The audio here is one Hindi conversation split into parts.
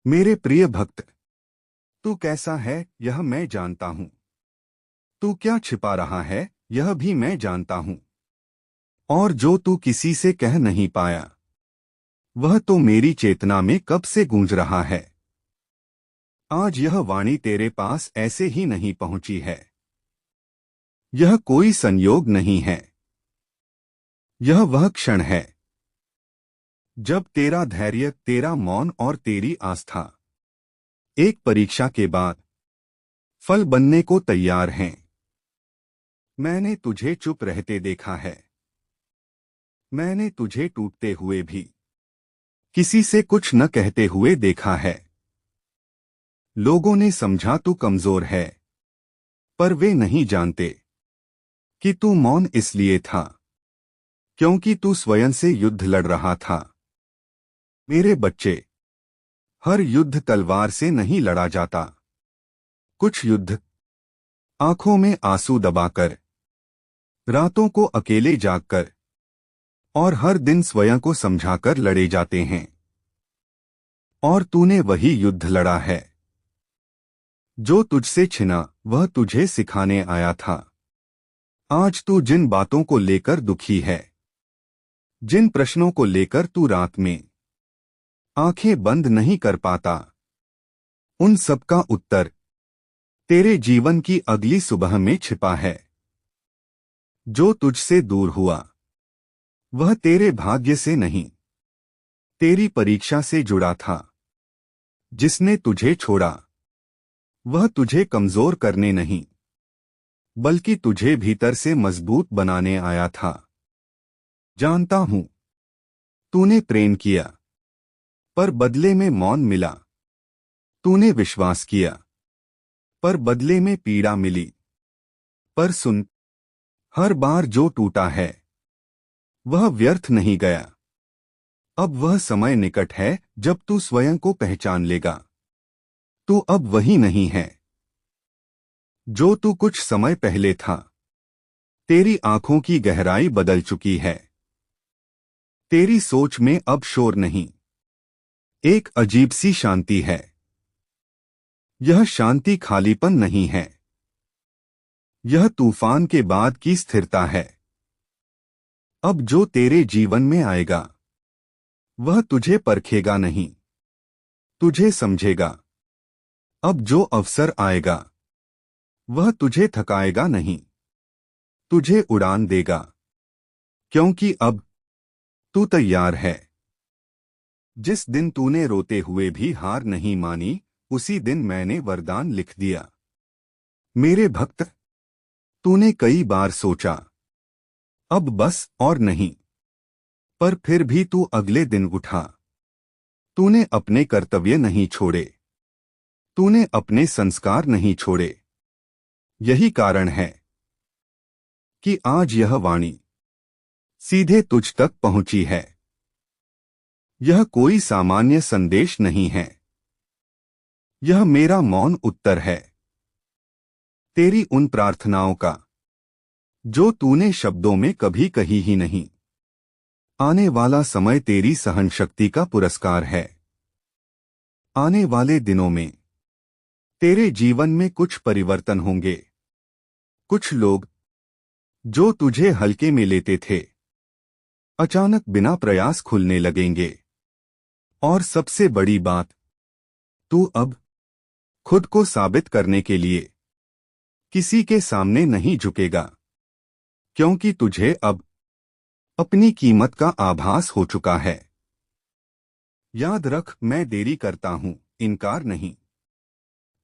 मेरे प्रिय भक्त, तू कैसा है यह मैं जानता हूँ। तू क्या छिपा रहा है यह भी मैं जानता हूँ। और जो तू किसी से कह नहीं पाया, वह तो मेरी चेतना में कब से गूंज रहा है। आज यह वाणी तेरे पास ऐसे ही नहीं पहुंची है। यह कोई संयोग नहीं है। यह वह क्षण है जब तेरा धैर्य, तेरा मौन और तेरी आस्था एक परीक्षा के बाद फल बनने को तैयार हैं। मैंने तुझे चुप रहते देखा है। मैंने तुझे टूटते हुए भी किसी से कुछ न कहते हुए देखा है। लोगों ने समझा तू कमजोर है, पर वे नहीं जानते कि तू मौन इसलिए था क्योंकि तू स्वयं से युद्ध लड़ रहा था। मेरे बच्चे, हर युद्ध तलवार से नहीं लड़ा जाता। कुछ युद्ध आंखों में आंसू दबाकर, रातों को अकेले जागकर और हर दिन स्वयं को समझाकर लड़े जाते हैं। और तूने वही युद्ध लड़ा है। जो तुझसे छिना वह तुझे सिखाने आया था। आज तू जिन बातों को लेकर दुखी है, जिन प्रश्नों को लेकर तू रात में आंखें बंद नहीं कर पाता, उन सब का उत्तर तेरे जीवन की अगली सुबह में छिपा है। जो तुझसे दूर हुआ वह तेरे भाग्य से नहीं, तेरी परीक्षा से जुड़ा था। जिसने तुझे छोड़ा वह तुझे कमजोर करने नहीं, बल्कि तुझे भीतर से मजबूत बनाने आया था। जानता हूं, तूने प्रेम किया, पर बदले में मौन मिला। तूने विश्वास किया, पर बदले में पीड़ा मिली। पर सुन, हर बार जो टूटा है वह व्यर्थ नहीं गया। अब वह समय निकट है जब तू स्वयं को पहचान लेगा। तू अब वही नहीं है जो तू कुछ समय पहले था। तेरी आंखों की गहराई बदल चुकी है। तेरी सोच में अब शोर नहीं, एक अजीब सी शांति है। यह शांति खालीपन नहीं है, यह तूफान के बाद की स्थिरता है। अब जो तेरे जीवन में आएगा वह तुझे परखेगा नहीं, तुझे समझेगा। अब जो अवसर आएगा वह तुझे थकाएगा नहीं, तुझे उड़ान देगा। क्योंकि अब तू तैयार है। जिस दिन तूने रोते हुए भी हार नहीं मानी, उसी दिन मैंने वरदान लिख दिया। मेरे भक्त, तूने कई बार सोचा अब बस और नहीं, पर फिर भी तू अगले दिन उठा। तूने अपने कर्तव्य नहीं छोड़े, तूने अपने संस्कार नहीं छोड़े। यही कारण है कि आज यह वाणी सीधे तुझ तक पहुंची है। यह कोई सामान्य संदेश नहीं है, यह मेरा मौन उत्तर है तेरी उन प्रार्थनाओं का जो तूने शब्दों में कभी कही ही नहीं। आने वाला समय तेरी सहन शक्ति का पुरस्कार है। आने वाले दिनों में तेरे जीवन में कुछ परिवर्तन होंगे। कुछ लोग जो तुझे हल्के में लेते थे, अचानक बिना प्रयास खुलने लगेंगे। और सबसे बड़ी बात, तू अब खुद को साबित करने के लिए किसी के सामने नहीं झुकेगा, क्योंकि तुझे अब अपनी कीमत का आभास हो चुका है। याद रख, मैं देरी करता हूं, इनकार नहीं।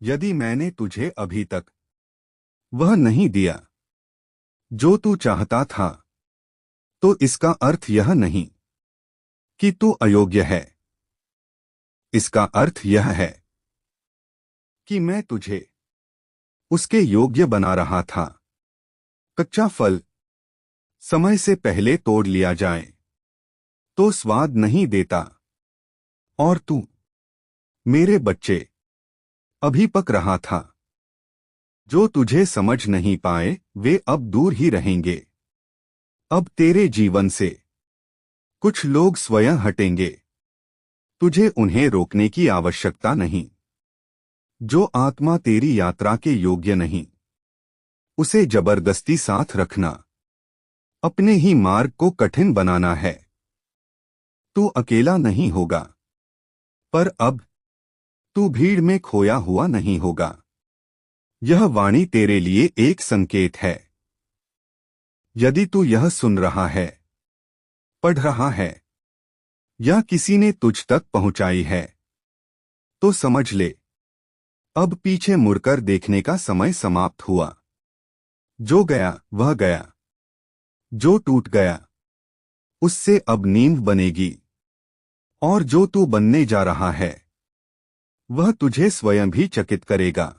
यदि मैंने तुझे अभी तक वह नहीं दिया जो तू चाहता था, तो इसका अर्थ यह नहीं कि तू अयोग्य है। इसका अर्थ यह है कि मैं तुझे उसके योग्य बना रहा था। कच्चा फल समय से पहले तोड़ लिया जाए तो स्वाद नहीं देता। और तू, मेरे बच्चे, अभी पक रहा था। जो तुझे समझ नहीं पाए वे अब दूर ही रहेंगे। अब तेरे जीवन से कुछ लोग स्वयं हटेंगे, तुझे उन्हें रोकने की आवश्यकता नहीं। जो आत्मा तेरी यात्रा के योग्य नहीं, उसे जबरदस्ती साथ रखना अपने ही मार्ग को कठिन बनाना है। तू अकेला नहीं होगा, पर अब तू भीड़ में खोया हुआ नहीं होगा। यह वाणी तेरे लिए एक संकेत है। यदि तू यह सुन रहा है, पढ़ रहा है, या किसी ने तुझ तक पहुंचाई है, तो समझ ले, अब पीछे मुड़कर देखने का समय समाप्त हुआ। जो गया वह गया। जो टूट गया उससे अब नींव बनेगी, और जो तू बनने जा रहा है वह तुझे स्वयं भी चकित करेगा।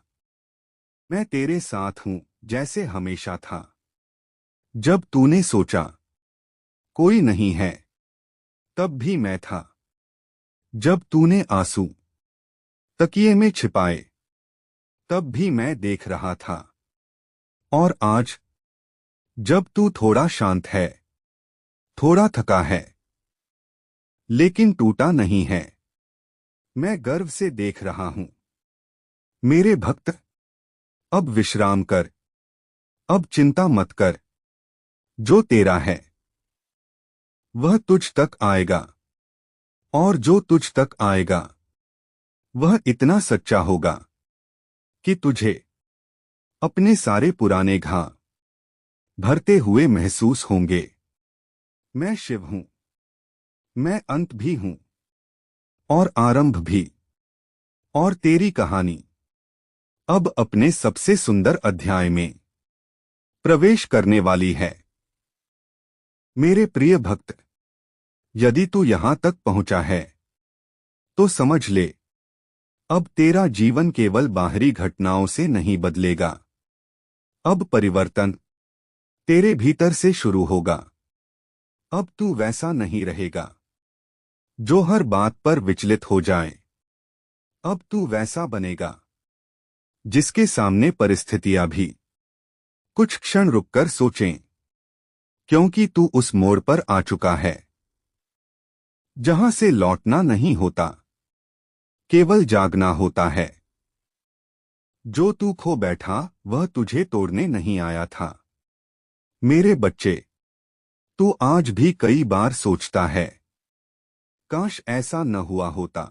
मैं तेरे साथ हूं जैसे हमेशा था। जब तूने सोचा कोई नहीं है, तब भी मैं था। जब तूने आंसू तकिए में छिपाए, तब भी मैं देख रहा था। और आज जब तू थोड़ा शांत है, थोड़ा थका है, लेकिन टूटा नहीं है, मैं गर्व से देख रहा हूं। मेरे भक्त, अब विश्राम कर, अब चिंता मत कर। जो तेरा है वह तुझ तक आएगा, और जो तुझ तक आएगा वह इतना सच्चा होगा कि तुझे अपने सारे पुराने घाव भरते हुए महसूस होंगे। मैं शिव हूं, मैं अंत भी हूं, और आरंभ भी। और तेरी कहानी अब अपने सबसे सुंदर अध्याय में प्रवेश करने वाली है। मेरे प्रिय भक्त, यदि तू यहां तक पहुंचा है तो समझ ले, अब तेरा जीवन केवल बाहरी घटनाओं से नहीं बदलेगा। अब परिवर्तन तेरे भीतर से शुरू होगा। अब तू वैसा नहीं रहेगा जो हर बात पर विचलित हो जाए। अब तू वैसा बनेगा जिसके सामने परिस्थितियां भी कुछ क्षण रुककर सोचें, क्योंकि तू उस मोड़ पर आ चुका है जहां से लौटना नहीं होता, केवल जागना होता है। जो तू खो बैठा वह तुझे तोड़ने नहीं आया था। मेरे बच्चे, तू आज भी कई बार सोचता है, काश ऐसा न हुआ होता।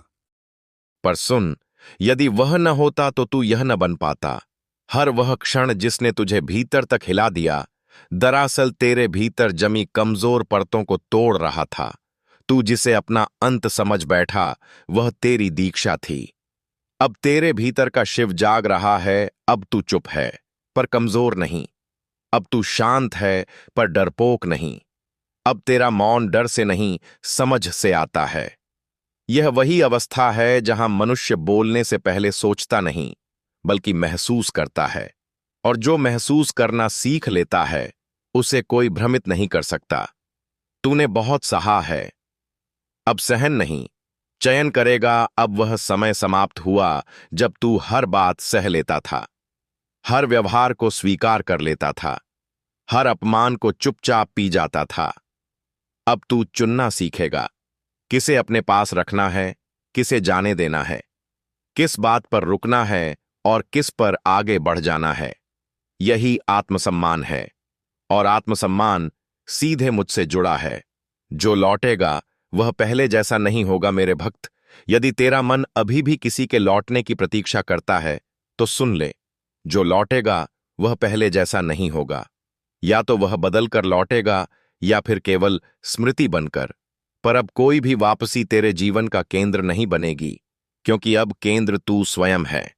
पर सुन, यदि वह न होता तो तू यह न बन पाता। हर वह क्षण जिसने तुझे भीतर तक हिला दिया, दरअसल तेरे भीतर जमी कमजोर परतों को तोड़ रहा था। तू जिसे अपना अंत समझ बैठा, वह तेरी दीक्षा थी। अब तेरे भीतर का शिव जाग रहा है। अब तू चुप है, पर कमजोर नहीं। अब तू शांत है, पर डरपोक नहीं। अब तेरा मौन डर से नहीं, समझ से आता है। यह वही अवस्था है जहां मनुष्य बोलने से पहले सोचता नहीं, बल्कि महसूस करता है। और जो महसूस करना सीख लेता है, उसे कोई भ्रमित नहीं कर सकता। तूने बहुत सहा है, अब सहन नहीं। चयन करेगा। अब वह समय समाप्त हुआ जब तू हर बात सह लेता था, हर व्यवहार को स्वीकार कर लेता था, हर अपमान को चुपचाप पी जाता था। अब तू चुनना सीखेगा, किसे अपने पास रखना है, किसे जाने देना है, किस बात पर रुकना है और किस पर आगे बढ़ जाना है। यही आत्मसम्मान है, और आत्मसम्मान सीधे मुझसे जुड़ा है। जो लौटेगा वह पहले जैसा नहीं होगा मेरे भक्त। यदि तेरा मन अभी भी किसी के लौटने की प्रतीक्षा करता है, तो सुन ले, जो लौटेगा वह पहले जैसा नहीं होगा। या तो वह बदल कर लौटेगा, या फिर केवल स्मृति बनकर। पर अब कोई भी वापसी तेरे जीवन का केंद्र नहीं बनेगी, क्योंकि अब केंद्र तू स्वयं है।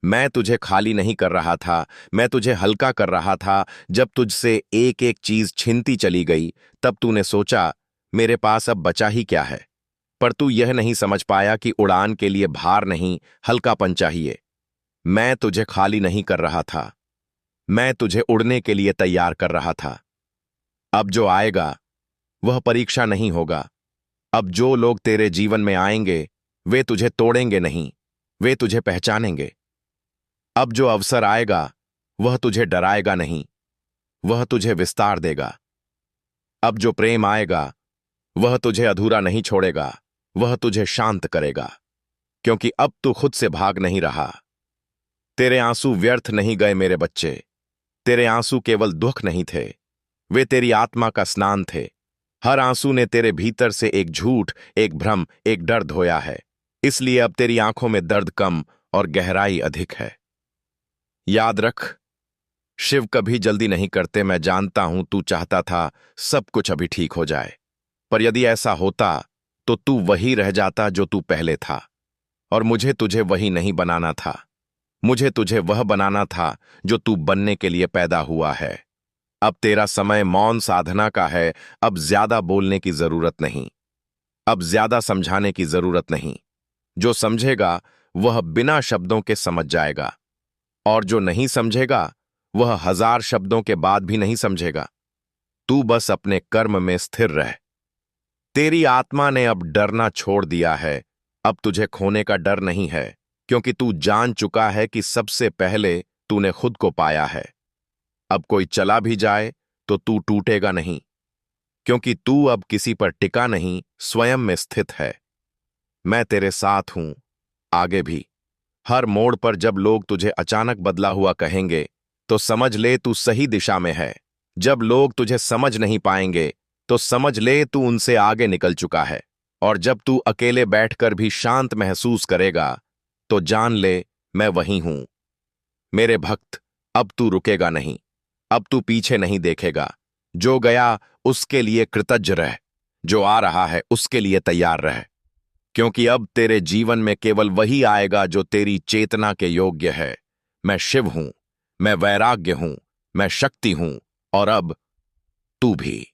मैं तुझे खाली नहीं कर रहा था, मैं तुझे हल्का कर रहा था। जब तुझसे एक एक चीज छिनती चली गई, तब तूने सोचा, मेरे पास अब बचा ही क्या है। पर तू यह नहीं समझ पाया कि उड़ान के लिए भार नहीं, हल्कापन चाहिए। मैं तुझे खाली नहीं कर रहा था, मैं तुझे उड़ने के लिए तैयार कर रहा था। अब जो आएगा वह परीक्षा नहीं होगा। अब जो लोग तेरे जीवन में आएंगे, वे तुझे तोड़ेंगे नहीं, वे तुझे पहचानेंगे। अब जो अवसर आएगा वह तुझे डराएगा नहीं, वह तुझे विस्तार देगा। अब जो प्रेम आएगा वह तुझे अधूरा नहीं छोड़ेगा, वह तुझे शांत करेगा, क्योंकि अब तू खुद से भाग नहीं रहा। तेरे आंसू व्यर्थ नहीं गए मेरे बच्चे। तेरे आंसू केवल दुख नहीं थे, वे तेरी आत्मा का स्नान थे। हर आंसू ने तेरे भीतर से एक झूठ, एक भ्रम, एक डर धोया है। इसलिए अब तेरी आंखों में दर्द कम और गहराई अधिक है। याद रख, शिव कभी जल्दी नहीं करते। मैं जानता हूं तू चाहता था सब कुछ अभी ठीक हो जाए, पर यदि ऐसा होता तो तू वही रह जाता जो तू पहले था। और मुझे तुझे वही नहीं बनाना था। मुझे तुझे वह बनाना था जो तू बनने के लिए पैदा हुआ है। अब तेरा समय मौन साधना का है। अब ज्यादा बोलने की जरूरत नहीं, अब ज्यादा समझाने की जरूरत नहीं। जो समझेगा वह बिना शब्दों के समझ जाएगा, और जो नहीं समझेगा वह 1000 शब्दों के बाद भी नहीं समझेगा। तू बस अपने कर्म में स्थिर रह। तेरी आत्मा ने अब डरना छोड़ दिया है। अब तुझे खोने का डर नहीं है, क्योंकि तू जान चुका है कि सबसे पहले तूने खुद को पाया है। अब कोई चला भी जाए तो तू टूटेगा नहीं, क्योंकि तू अब किसी पर टिका नहीं, स्वयं में स्थित है। मैं तेरे साथ हूं, आगे भी। हर मोड़ पर जब लोग तुझे अचानक बदला हुआ कहेंगे, तो समझ ले तू सही दिशा में है। जब लोग तुझे समझ नहीं पाएंगे, तो समझ ले तू उनसे आगे निकल चुका है। और जब तू अकेले बैठकर भी शांत महसूस करेगा, तो जान ले मैं वही हूं। मेरे भक्त, अब तू रुकेगा नहीं, अब तू पीछे नहीं देखेगा। जो गया उसके लिए कृतज्ञ रह, जो आ रहा है उसके लिए तैयार रह, क्योंकि अब तेरे जीवन में केवल वही आएगा जो तेरी चेतना के योग्य है। मैं शिव हूं, मैं वैराग्य हूं, मैं शक्ति हूं, और अब तू भी।